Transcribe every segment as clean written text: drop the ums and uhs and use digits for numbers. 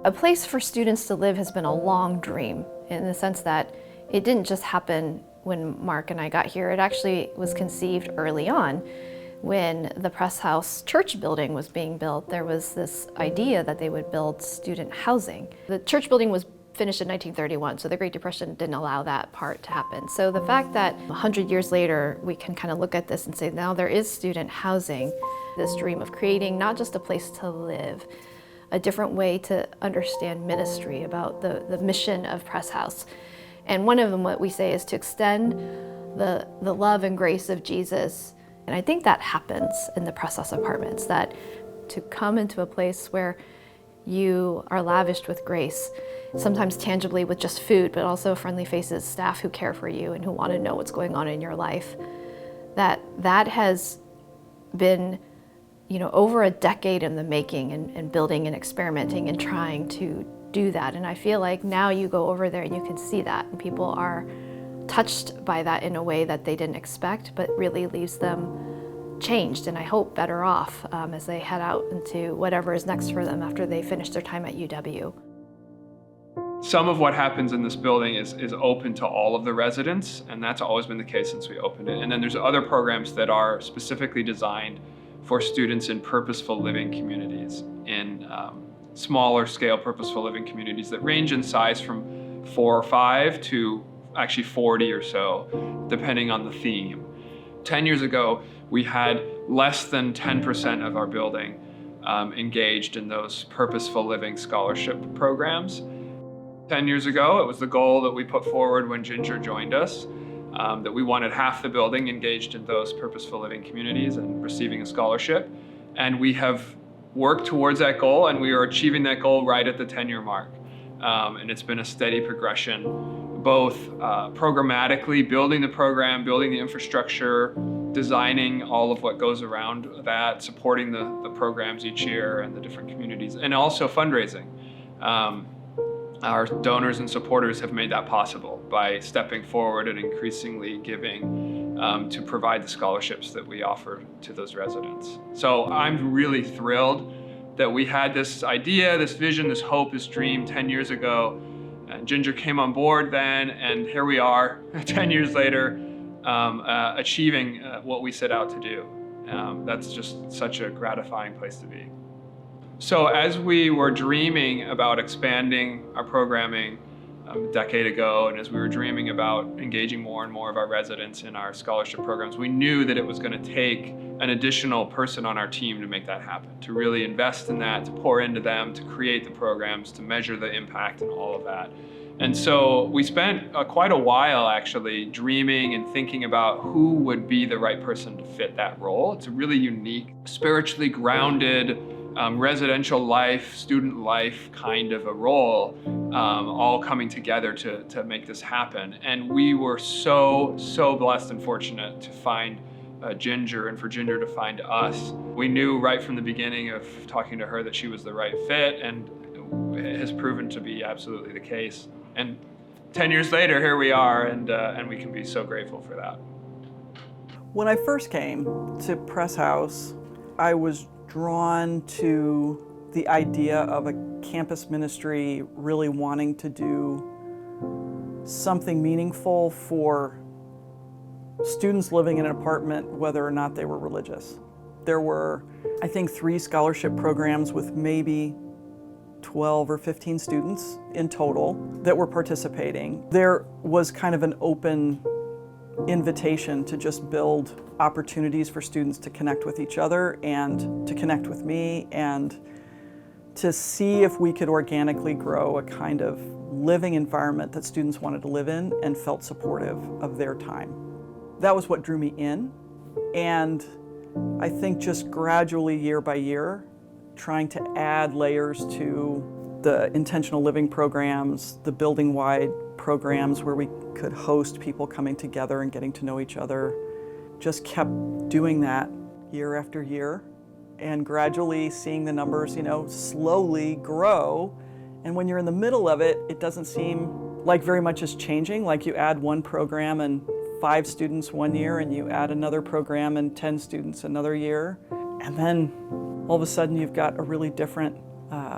A place for students to live has been a long dream, in the sense that it didn't just happen when Mark and I got here. It actually was conceived early on. When the Press House church building was being built, there was this idea that they would build student housing. The church building was finished in 1931, so the Great Depression didn't allow that part to happen. So the fact that 100 years later, we can kind of look at this and say, now there is student housing, this dream of creating not just a place to live, a different way to understand ministry, about the mission of Press House. And one of them, what we say, is to extend the love and grace of Jesus. And I think that happens in the Press House Apartments, that to come into a place where you are lavished with grace, sometimes tangibly with just food, but also friendly faces, staff who care for you and who want to know what's going on in your life, that has been, over a decade in the making, and building and experimenting and trying to do that. And I feel like now you go over there and you can see that, and people are touched by that in a way that they didn't expect, but really leaves them changed, and I hope better off as they head out into whatever is next for them after they finish their time at UW. Some of what happens in this building is open to all of the residents, and that's always been the case since we opened it. And then there's other programs that are specifically designed for students in purposeful living communities, in smaller scale purposeful living communities that range in size from 4 or 5 to actually 40 or so, depending on the theme. 10 years ago, we had less than 10% of our building engaged in those purposeful living scholarship programs. 10 years ago, it was the goal that we put forward when Ginger joined us, that we wanted half the building engaged in those purposeful living communities and receiving a scholarship. And we have worked towards that goal, and we are achieving that goal right at the 10-year mark. And it's been a steady progression, both programmatically, building the program, building the infrastructure, designing all of what goes around that, supporting the programs each year and the different communities, and also fundraising. Our donors and supporters have made that possible by stepping forward and increasingly giving to provide the scholarships that we offer to those residents. So I'm really thrilled that we had this idea, this vision, this hope, this dream 10 years ago. And Ginger came on board then, and here we are 10 years later, achieving what we set out to do. That's just such a gratifying place to be. So as we were dreaming about expanding our programming a decade ago, and as we were dreaming about engaging more and more of our residents in our scholarship programs, we knew that it was going to take an additional person on our team to make that happen, to really invest in that, to pour into them, to create the programs, to measure the impact and all of that. And so we spent quite a while actually dreaming and thinking about who would be the right person to fit that role. It's a really unique, spiritually grounded, residential life, student life kind of a role, all coming together to make this happen. And we were so blessed and fortunate to find Ginger, and for Ginger to find us. We knew right from the beginning of talking to her that she was the right fit, and it has proven to be absolutely the case. And 10 years later, here we are, and we can be so grateful for that. When I first came to Press House, I was drawn to the idea of a campus ministry really wanting to do something meaningful for students living in an apartment, whether or not they were religious. There were, I think, 3 scholarship programs with maybe 12 or 15 students in total that were participating. There was kind of an open invitation to just build opportunities for students to connect with each other and to connect with me, and to see if we could organically grow a kind of living environment that students wanted to live in and felt supportive of their time. That was what drew me in, and I think just gradually, year by year, trying to add layers to the intentional living programs, the building-wide programs where we could host people coming together and getting to know each other. Just kept doing that year after year, and gradually seeing the numbers, slowly grow. And when you're in the middle of it, it doesn't seem like very much is changing. Like you add one program and 5 students one year, and you add another program and 10 students another year. And then all of a sudden you've got a really different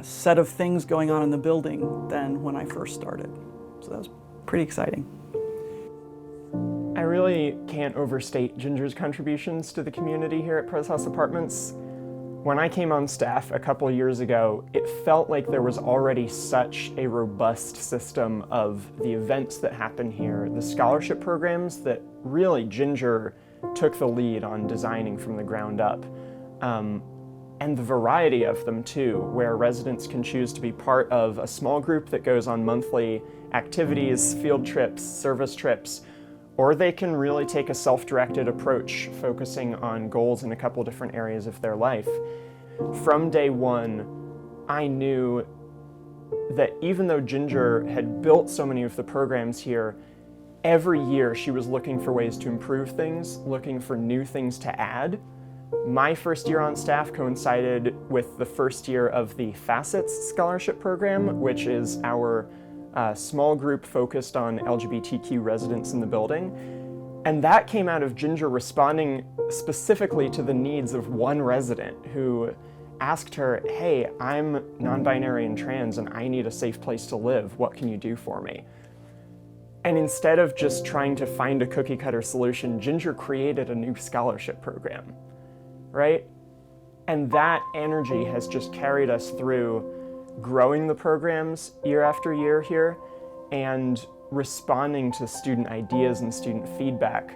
set of things going on in the building than when I first started. So that was pretty exciting. I really can't overstate Ginger's contributions to the community here at Press House Apartments. When I came on staff a couple years ago, it felt like there was already such a robust system of the events that happen here, the scholarship programs that really Ginger took the lead on designing from the ground up. And the variety of them too, where residents can choose to be part of a small group that goes on monthly activities, field trips, service trips, or they can really take a self-directed approach, focusing on goals in a couple different areas of their life. From day one, I knew that even though Ginger had built so many of the programs here, every year she was looking for ways to improve things, looking for new things to add. My first year on staff coincided with the first year of the Facets Scholarship Program, which is our small group focused on LGBTQ residents in the building. And that came out of Ginger responding specifically to the needs of one resident who asked her, "Hey, I'm non-binary and trans and I need a safe place to live. What can you do for me?" And instead of just trying to find a cookie cutter solution, Ginger created a new scholarship program, right? And that energy has just carried us through growing the programs year after year here and responding to student ideas and student feedback.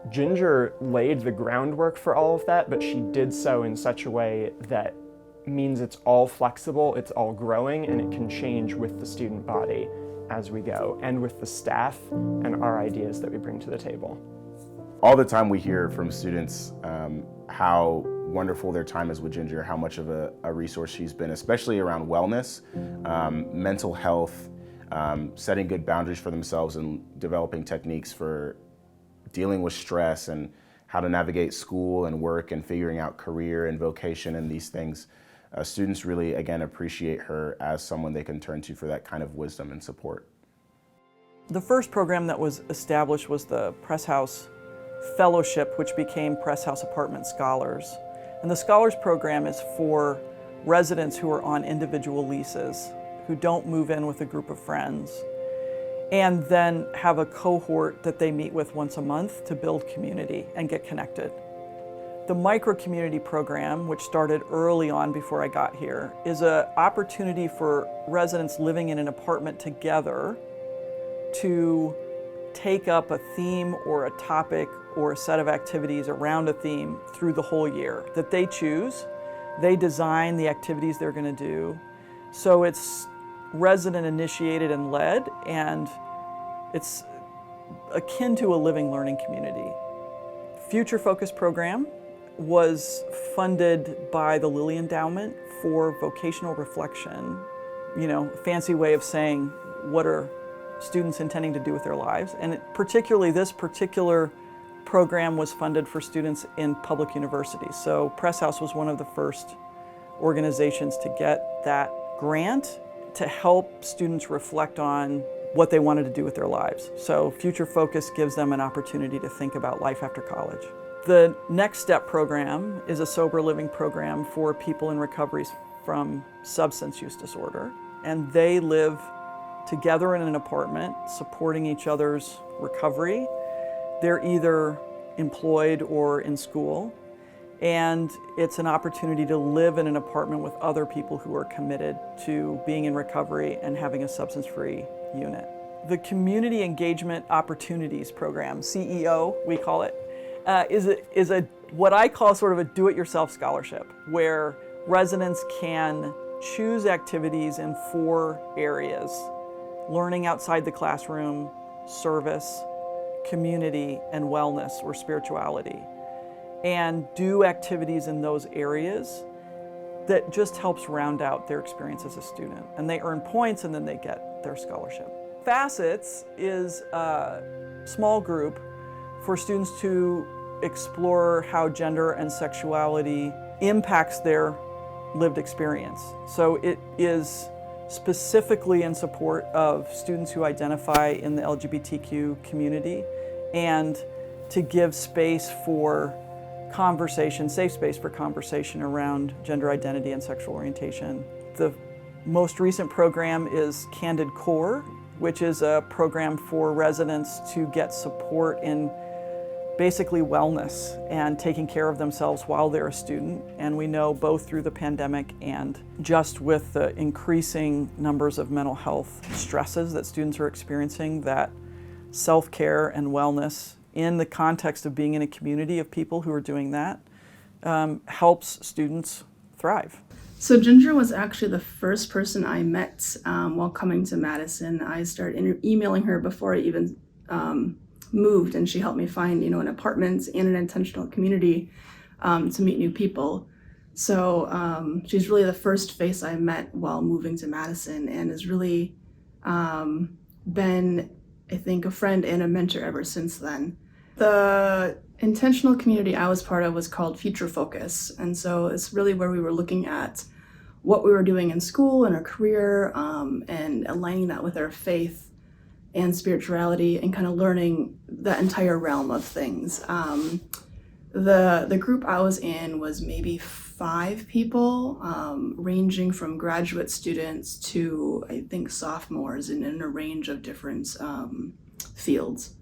Ginger laid the groundwork for all of that, but she did so in such a way that means it's all flexible, it's all growing, and it can change with the student body as we go, and with the staff and our ideas that we bring to the table. All the time we hear from students how wonderful their time is with Ginger, how much of a resource she's been, especially around wellness, mental health, setting good boundaries for themselves and developing techniques for dealing with stress and how to navigate school and work and figuring out career and vocation and these things. Students really, again, appreciate her as someone they can turn to for that kind of wisdom and support. The first program that was established was the Press House Fellowship, which became Press House Apartment Scholars. And the Scholars program is for residents who are on individual leases, who don't move in with a group of friends, and then have a cohort that they meet with once a month to build community and get connected. The micro-community program, which started early on before I got here, is an opportunity for residents living in an apartment together to take up a theme or a topic or a set of activities around a theme through the whole year that they choose. They design the activities they're going to do. So it's resident initiated and led, and it's akin to a living learning community. Future Focus program was funded by the Lilly Endowment for vocational reflection. You know, fancy way of saying what are students intending to do with their lives. And particularly this particular program was funded for students in public universities. So Press House was one of the first organizations to get that grant to help students reflect on what they wanted to do with their lives. So Future Focus gives them an opportunity to think about life after college. The Next Step program is a sober living program for people in recovery from substance use disorder. And they live together in an apartment, supporting each other's recovery. They're either employed or in school. And it's an opportunity to live in an apartment with other people who are committed to being in recovery and having a substance-free unit. The Community Engagement Opportunities Program, CEO, we call it, is a what I call sort of a do-it-yourself scholarship, where residents can choose activities in 4 areas: learning outside the classroom, service, community, and wellness or spirituality, and do activities in those areas that just helps round out their experience as a student. And they earn points and then they get their scholarship. Facets is a small group for students to explore how gender and sexuality impacts their lived experience. So it is specifically in support of students who identify in the LGBTQ community, and to give space for conversation, safe space for conversation around gender identity and sexual orientation. The most recent program is Candid Core, which is a program for residents to get support in basically wellness and taking care of themselves while they're a student. And we know both through the pandemic and just with the increasing numbers of mental health stresses that students are experiencing, that self-care and wellness in the context of being in a community of people who are doing that helps students thrive. So Ginger was actually the first person I met while coming to Madison. I started emailing her before I even moved, and she helped me find, an apartment and an intentional community to meet new people. So she's really the first face I met while moving to Madison, and has really been, I think, a friend and a mentor ever since then. The intentional community I was part of was called Future Focus, and so it's really where we were looking at what we were doing in school and our career, and aligning that with our faith and spirituality, and kind of learning that entire realm of things. The group I was in was maybe 5 people, ranging from graduate students to, I think, sophomores, and in a range of different fields.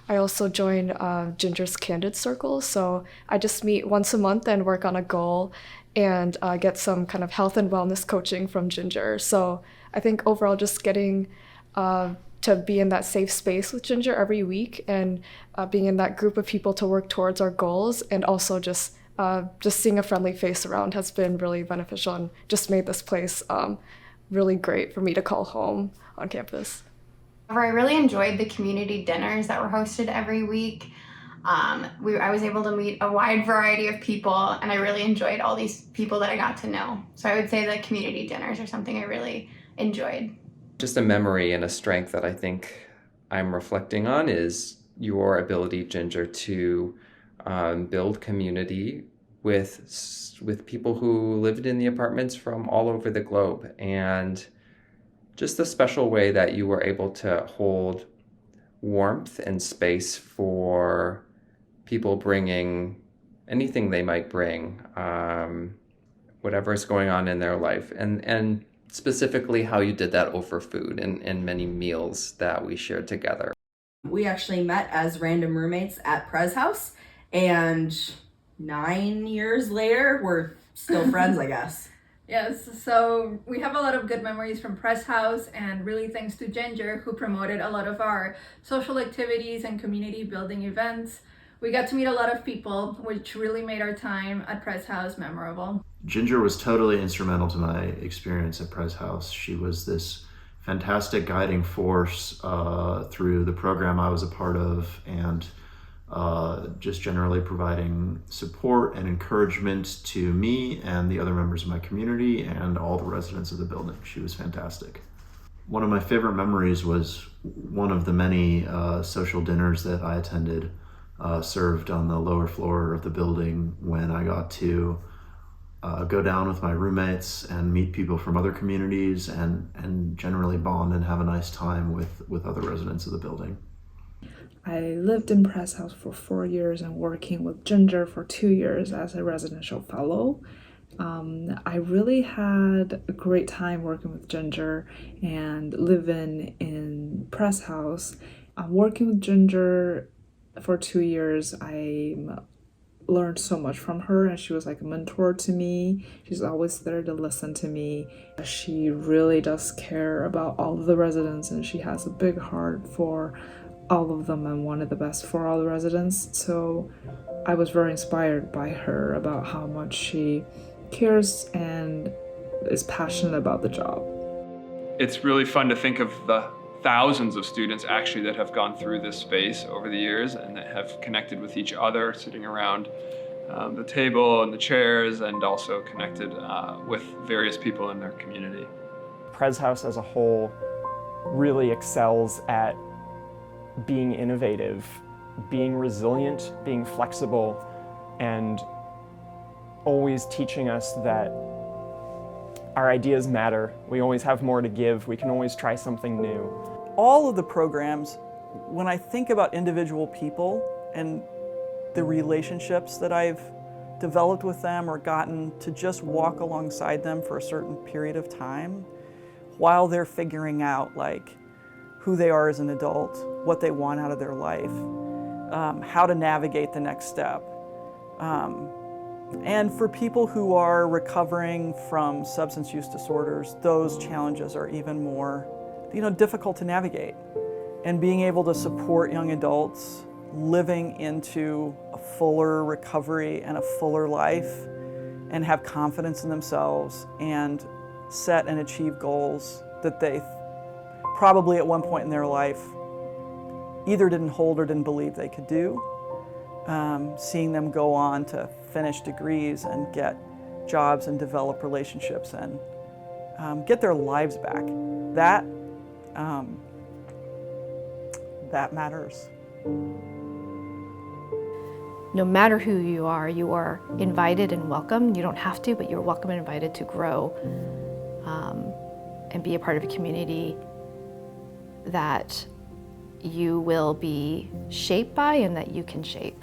I also joined Ginger's Candid Circle, so I just meet once a month and work on a goal and get some kind of health and wellness coaching from Ginger. So I think overall just getting to be in that safe space with Ginger every week, and being in that group of people to work towards our goals, and also just seeing a friendly face around has been really beneficial, and just made this place really great for me to call home on campus. I really enjoyed the community dinners that were hosted every week. I was able to meet a wide variety of people, and I really enjoyed all these people that I got to know. So I would say the community dinners are something I really enjoyed. Just a memory and a strength that I think I'm reflecting on is your ability, Ginger, to build community with people who lived in the apartments from all over the globe, and just the special way that you were able to hold warmth and space for people bringing anything they might bring, whatever's going on in their life, and specifically how you did that over food and many meals that we shared together. We actually met as random roommates at Prez House, and 9 years later, we're still friends, I guess. Yes, so we have a lot of good memories from Press House, and really thanks to Ginger, who promoted a lot of our social activities and community building events. We got to meet a lot of people, which really made our time at Press House memorable. Ginger was totally instrumental to my experience at Press House. She was this fantastic guiding force through the program I was a part of, and just generally providing support and encouragement to me and the other members of my community and all the residents of the building. She was fantastic. One of my favorite memories was one of the many social dinners that I attended, served on the lower floor of the building, when I got to go down with my roommates and meet people from other communities and generally bond and have a nice time with other residents of the building. I lived in Press House for 4 years and working with Ginger for 2 years as a residential fellow. I really had a great time working with Ginger and living in Press House. Working with Ginger for 2 years, I learned so much from her, and she was like a mentor to me. She's always there to listen to me. She really does care about all of the residents, and she has a big heart for all of them and wanted the best for all the residents. So I was very inspired by her about how much she cares and is passionate about the job. It's really fun to think of the thousands of students actually that have gone through this space over the years and that have connected with each other, sitting around the table and the chairs, and also connected with various people in their community. Prez House as a whole really excels at being innovative, being resilient, being flexible, and always teaching us that our ideas matter. We always have more to give. We can always try something new. All of the programs, when I think about individual people and the relationships that I've developed with them or gotten to just walk alongside them for a certain period of time while they're figuring out like who they are as an adult, what they want out of their life, how to navigate the next step. And for people who are recovering from substance use disorders, those challenges are even more, difficult to navigate. And being able to support young adults living into a fuller recovery and a fuller life and have confidence in themselves and set and achieve goals that they probably at one point in their life either didn't hold or didn't believe they could do. Seeing them go on to finish degrees and get jobs and develop relationships and get their lives back. That matters. No matter who you are invited and welcome. You don't have to, but you're welcome and invited to grow and be a part of a community that you will be shaped by and that you can shape.